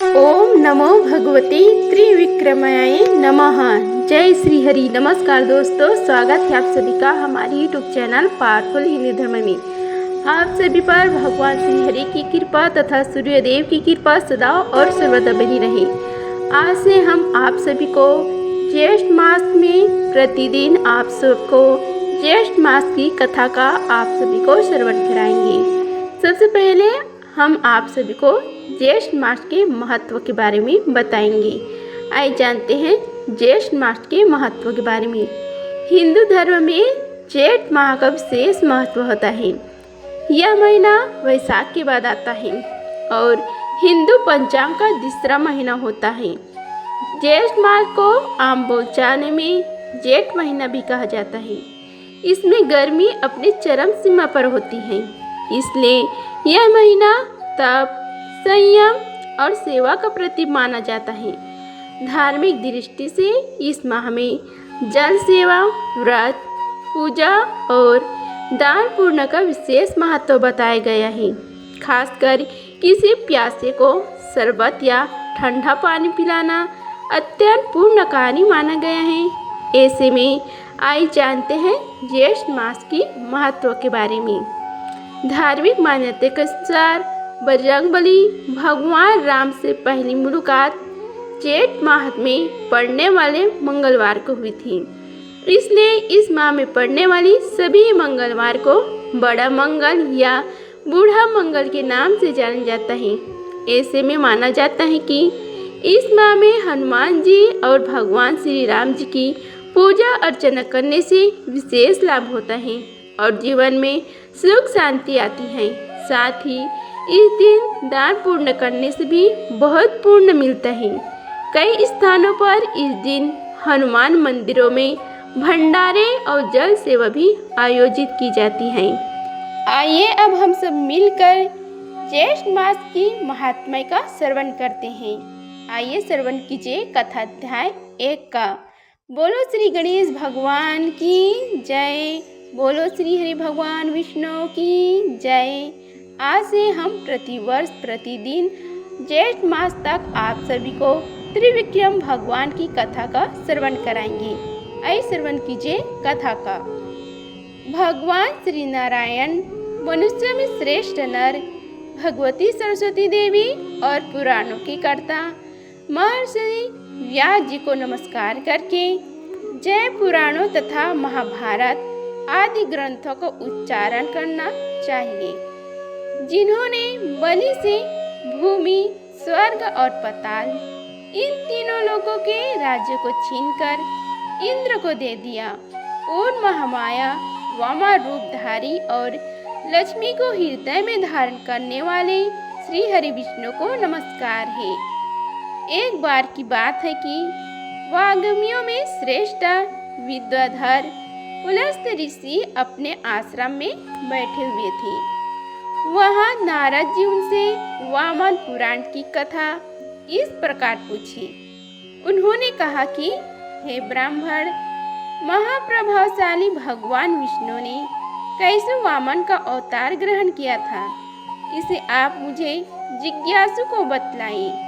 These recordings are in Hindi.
ओम नमो भगवते त्रिविक्रमाय नमः। जय श्री हरि। नमस्कार दोस्तों, स्वागत है आप सभी का हमारे यूट्यूब चैनल पावरफुल हिंदू धर्म में। आप सभी पर भगवान श्री हरि की कृपा तथा सूर्यदेव की कृपा सदा और सर्वदा बनी रहे। आज से हम आप सभी को ज्येष्ठ मास में प्रतिदिन आप सबको ज्येष्ठ मास की कथा का आप सभी को श्रवण कराएंगे। सबसे पहले हम आप सभी को ज्येष्ठ मास के महत्व के बारे में बताएंगे। आइए जानते हैं ज्येष्ठ मास के महत्व के बारे में। हिंदू धर्म में ज्येष्ठ माह का विशेष महत्व होता है। यह महीना वैशाख के बाद आता है और हिंदू पंचांग का दूसरा महीना होता है। ज्येष्ठ मास को आम बोलचाल में जेठ महीना भी कहा जाता है। इसमें गर्मी अपने चरम सीमा पर होती है, इसलिए यह महीना तप, संयम और सेवा का प्रतीक माना जाता है। धार्मिक दृष्टि से इस माह में जल सेवा, व्रत, पूजा और दान पुण्य का विशेष महत्व बताया गया है। खासकर किसी प्यासे को शरबत या ठंडा पानी पिलाना अत्यंत पुण्यकारी माना गया है। ऐसे में आइए जानते हैं ज्येष्ठ मास की महत्व के बारे में। धार्मिक मान्यता के अनुसार बजरंगबली भगवान राम से पहली मुलाकात जेठ माह में पड़ने वाले मंगलवार को हुई थी। इसलिए इस माह में पड़ने वाली सभी मंगलवार को बड़ा मंगल या बूढ़ा मंगल के नाम से जाना जाता है। ऐसे में माना जाता है कि इस माह में हनुमान जी और भगवान श्री राम जी की पूजा अर्चना करने से विशेष लाभ होता है और जीवन में सुख शांति आती है। साथ ही इस दिन दान पुण्य करने से भी बहुत पुण्य मिलता है। कई स्थानों पर इस दिन हनुमान मंदिरों में भंडारे और जल सेवा भी आयोजित की जाती है। आइए अब हम सब मिलकर ज्येष्ठ मास की महात्म्य का श्रवण करते हैं। आइए श्रवण कीजिए कथा अध्याय 1 का। बोलो श्री गणेश भगवान की जय। बोलो श्री हरि भगवान विष्णु की जय। आज से हम प्रतिवर्ष प्रतिदिन ज्येष्ठ मास तक आप सभी को त्रिविक्रम भगवान की कथा का श्रवण कराएंगे। आइए श्रवण कीजिए कथा का। भगवान श्री नारायण मनुष्य में श्रेष्ठ नर, भगवती सरस्वती देवी और पुराणों के कर्ता महर्षि व्यास जी को नमस्कार करके जय पुराणों तथा महाभारत आदि ग्रंथों को उच्चारण करना चाहिए, जिन्होंने बलि से भूमि, स्वर्ग और पाताल इन तीनों लोगों के राज्य को छीनकर इंद्र को दे दिया। उन महामाया वामा रूपधारी और लक्ष्मी को हृदय में धारण करने वाले श्री हरि विष्णु को नमस्कार है। एक बार की बात है कि वाग्मियों में श्रेष्ठ विद्याधर पुलस्त ऋषि अपने आश्रम में बैठे हुए थे। वहाँ नारद जी उनसे वामन पुराण की कथा इस प्रकार पूछी। उन्होंने कहा कि हे ब्राह्मण, महाप्रभावशाली भगवान विष्णु ने कैसे वामन का अवतार ग्रहण किया था, इसे आप मुझे जिज्ञासु को बतलाइए।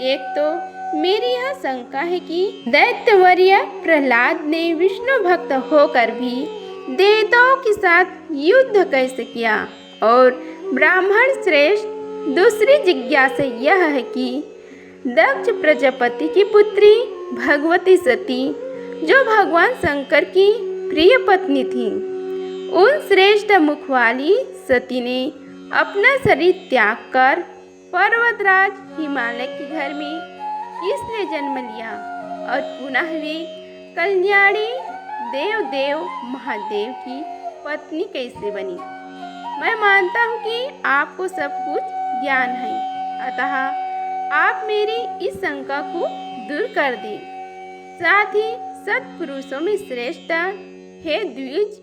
एक तो मेरी यह शंका है कि दैत्यवर्य प्रहलाद ने विष्णु भक्त होकर भी देवताओं के साथ युद्ध कैसे किया, और ब्राह्मण श्रेष्ठ दूसरी जिज्ञासा यह है कि दक्ष प्रजापति की पुत्री भगवती सती, जो भगवान शंकर की प्रिय पत्नी थी, उन श्रेष्ठ मुख वाली सती ने अपना शरीर त्याग कर पर्वतराज हिमालय के घर में इसलिए जन्म लिया और पुनः वे कल्याणी देव महादेव की पत्नी कैसे बनी। मैं मानता हूँ कि आपको सब कुछ ज्ञान है, अतः आप मेरी इस शंका को दूर कर दें। साथ ही सत्पुरुषों में श्रेष्ठ हे द्विज,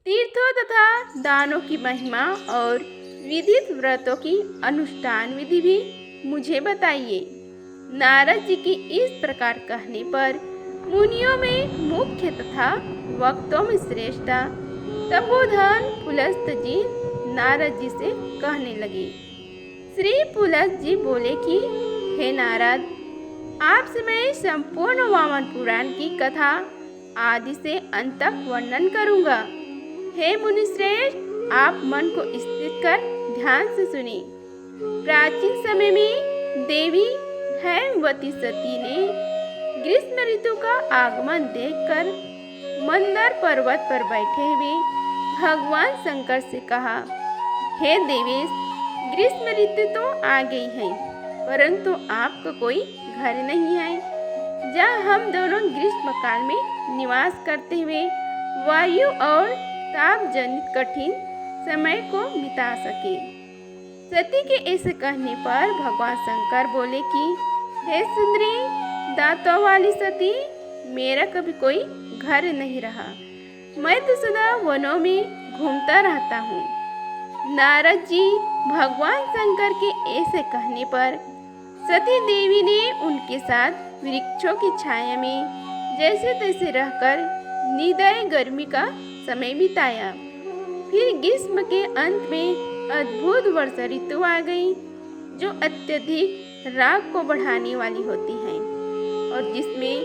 तीर्थों तथा दानों की महिमा और विधित व्रतों की अनुष्ठान विधि भी मुझे बताइए। नारद जी की इस प्रकार कहने पर मुनियों में मुख्य तथा वक्तों में श्रेष्ठ तपोधन पुलस्त जी नारद जी से कहने लगे। श्री पुलस्त जी बोले कि हे नारद, आपसे मैं संपूर्ण वामन पुराण की कथा आदि से अंत तक वर्णन करूंगा। हे मुनिश्रेष्ठ, आप मन को स्थिर कर ध्यान से सुनिए। प्राचीन समय में देवी हेमवती सती ने ग्रीष्म ऋतु का आगमन देखकर मंदर पर्वत पर बैठे हुए भगवान शंकर से कहा, हे देवेश, ग्रीष्म ऋतु तो आ गई है, परंतु आपका कोई घर नहीं है जहाँ हम दोनों ग्रीष्म काल में निवास करते हुए वायु और ताप जनित कठिन समय को बिता सके। सती के ऐसे कहने पर भगवान शंकर बोले कि हे सुंदरी दांतों वाली सती, मेरा कभी कोई घर नहीं रहा, मैं तो सदा वनों में घूमता रहता हूँ। नारद जी, भगवान शंकर के ऐसे कहने पर सती देवी ने उनके साथ वृक्षों की छाया में जैसे तैसे रहकर निदाई गर्मी का समय बिताया। फिर ग्रीष्म के अंत में अद्भुत वर्षा ऋतु आ गई, जो अत्यधिक राग को बढ़ाने वाली होती है और जिसमें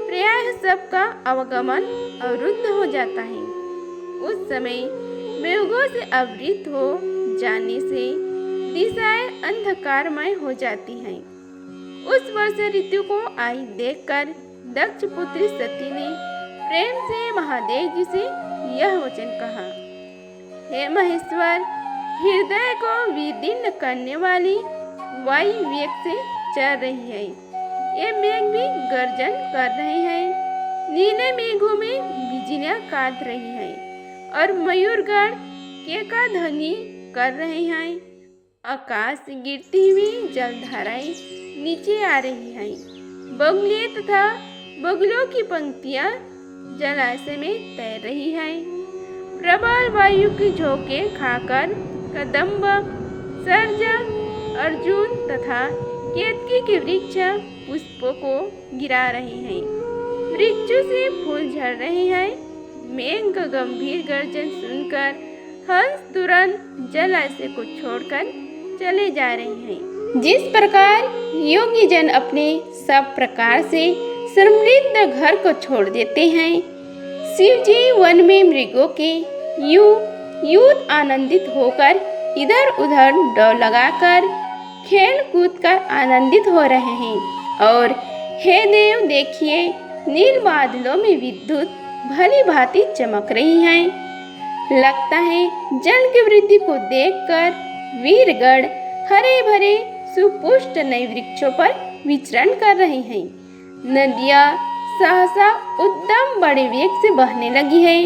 प्रायः सबका आवागमन अवरुद्ध हो जाता है। उस समय मेघों से आवृत हो जाने से दिशाएं अंधकारमय हो जाती हैं। उस वर्षा ऋतु को आई देखकर दक्ष पुत्री सती ने प्रेम से महादेव जी से यह वचन कहा, हे महेश्वर, हृदय को विदीर्ण करने वाली वायु वेग से चल रही है। ये मेघ भी गर्जन कर रहे हैं, नीले मेघों में बिजलियां काट रही हैं और मयूरगण केका ध्वनि कर रहे हैं। आकाश से गिरती हुई जलधाराएं नीचे आ रही हैं। बगुले तथा बगुलों की पंक्तियां जलाशय में तैर रही हैं। प्रबल वायु की झोंके खाकर कदम्ब, सरज, अर्जुन तथा केतकी के वृक्ष पुष्पों को गिरा रहे हैं। वृक्षों से फूल झड़ रहे हैं। मेघ का गंभीर गर्जन सुनकर हंस तुरंत जलाशय को छोड़कर चले जा रहे हैं। जिस प्रकार योगी जन अपने सब प्रकार से समृद्ध घर को छोड़ देते हैं, शिव जी वन में मृगों के यूं आनंदित होकर इधर उधर दौड़ लगाकर खेल कूद कर आनंदित हो रहे हैं। और हे देव, देखिए, नील बादलों में विद्युत भली भांति चमक रही है। लगता है जल की वृद्धि को देखकर वीरगण हरे भरे सुपुष्ट नए वृक्षों पर विचरण कर रहे हैं। नदियाँ सहसा उद्दम बड़े वेग से बहने लगी है।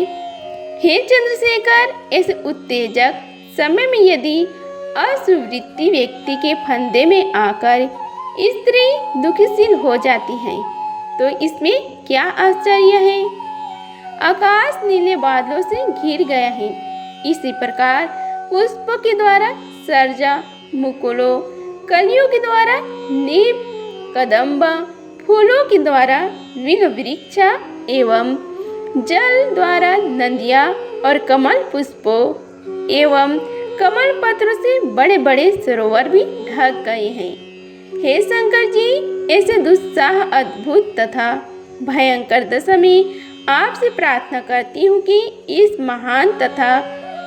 हे चंद्रशेखर, ऐसे उत्तेजक समय में यदि असुवृत्ति व्यक्ति के फंदे में आकर स्त्री दुखीशील हो जाती है तो इसमें क्या आश्चर्य है। आकाश नीले बादलों से घिर गया है। इसी प्रकार पुष्पों के द्वारा सरजा, मुकुलों, कलियों के द्वारा नीप, कदम्ब, फूलों के द्वारा विल वृक्ष एवं जल द्वारा नदियाँ और कमल पुष्पों एवं कमल पत्रों से बड़े बड़े सरोवर भी ढक गए हैं। हे शंकर जी, ऐसे दुस्साह, अद्भुत तथा भयंकर दशा में आपसे प्रार्थना करती हूँ कि इस महान तथा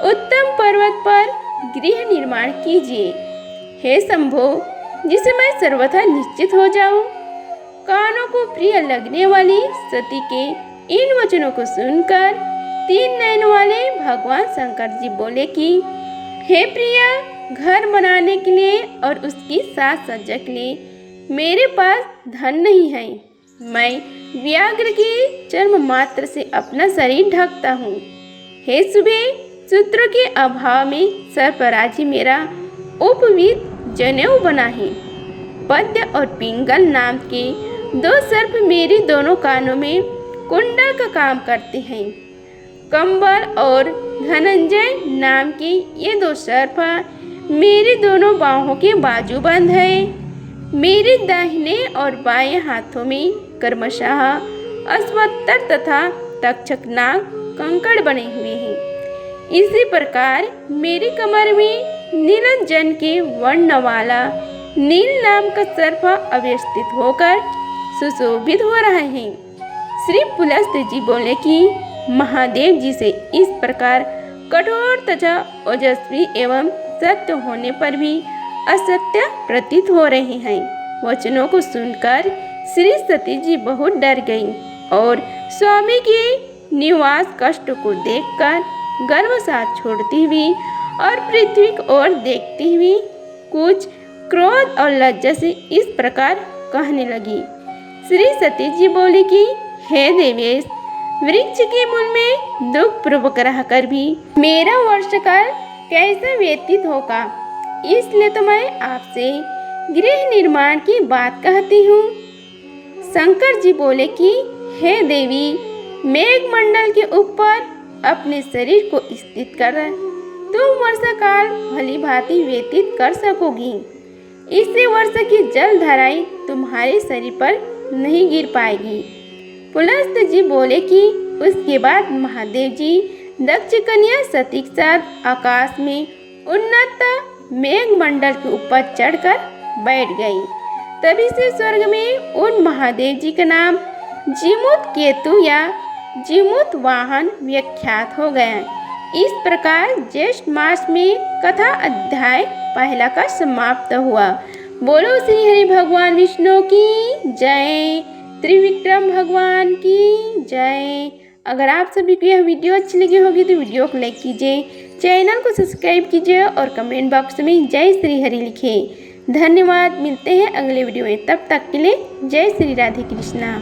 उत्तम पर्वत पर गृह निर्माण कीजिए। हे शंभो, जिसे मैं सर्वथा निश्चित हो जाऊं। कानों को प्रिय लगने वाली सती के इन वचनों को सुनकर तीन नयन वाले भगवान शंकर जी बोले कि हे प्रिया, घर बनाने के लिए और उसकी साज सज्जा के लिए मेरे पास धन नहीं है। मैं व्याघ्र के चर्म मात्र से अपना शरीर ढकता हूँ। हे सुबह, सूत्रों के अभाव में सर्पराजी मेरा उपवीत जनेऊ बना है। पद्य और पिंगल नाम के दो सर्प मेरे दोनों कानों में कुंडल का काम करते हैं। कंबल और धनंजय नाम के ये दो सर्प मेरे दोनों बाहों के बाजूबंद है। मेरे दाहिने और बाएं हाथों में क्रमशः अश्वत्थर तथा तक्षक नाग कंकड़ बने हुए हैं। इसी प्रकार मेरी कमर में नीलजन के वर्ण वाला नील नाम का सर्प अवस्थित होकर सुशोभित हो रहे हैं। श्री पुलस्त्य जी बोले कि महादेव जी से इस प्रकार कठोर तथा ओजस्वी एवं सत्य होने पर भी असत्य प्रतीत हो रहे हैं। वचनों को सुनकर श्री सती जी बहुत डर गईं और स्वामी के निवास कष्ट को देखकर गर्व साथ छोड़ती हुई और पृथ्वी की ओर देखती हुई कुछ क्रोध और लज्जा से इस प्रकार कहने लगी। श्री सती जी बोली कि हे देवेश, वृक्ष के मूल में दुख पूर्वक रहकर भी मेरा वर्षकाल कैसे व्यतीत होगा, इसलिए तो मैं आपसे गृह निर्माण की बात कहती हूँ। शंकर जी बोले कि हे देवी, मेघमंडल के ऊपर अपने शरीर को स्थित कर तुम वर्षाकाल भली भांति व्यतीत कर सकोगी। इससे वर्षा की जल धाराएं तुम्हारे शरीर पर नहीं गिर पाएगी। पुलस्त्य जी बोले कि उसके बाद महादेव जी दक्ष कन्या सती के साथ आकाश में उन्नत मेघमंडल के ऊपर चढ़कर बैठ गई। तभी से स्वर्ग में उन महादेव जी का नाम जीमूत केतु या जीमूत वाहन विख्यात हो गया। इस प्रकार ज्येष्ठ मास में कथा अध्याय पहला का समाप्त हुआ। बोलो श्री हरि भगवान विष्णु की जय, त्रिविक्रम भगवान की जय। अगर आप सभी को यह वीडियो अच्छी लगी होगी तो वीडियो को लाइक कीजिए, चैनल को सब्सक्राइब कीजिए और कमेंट बॉक्स में जय श्री हरि लिखिए। धन्यवाद। मिलते हैं अगले वीडियो में, तब तक के लिए जय श्री राधे कृष्णा।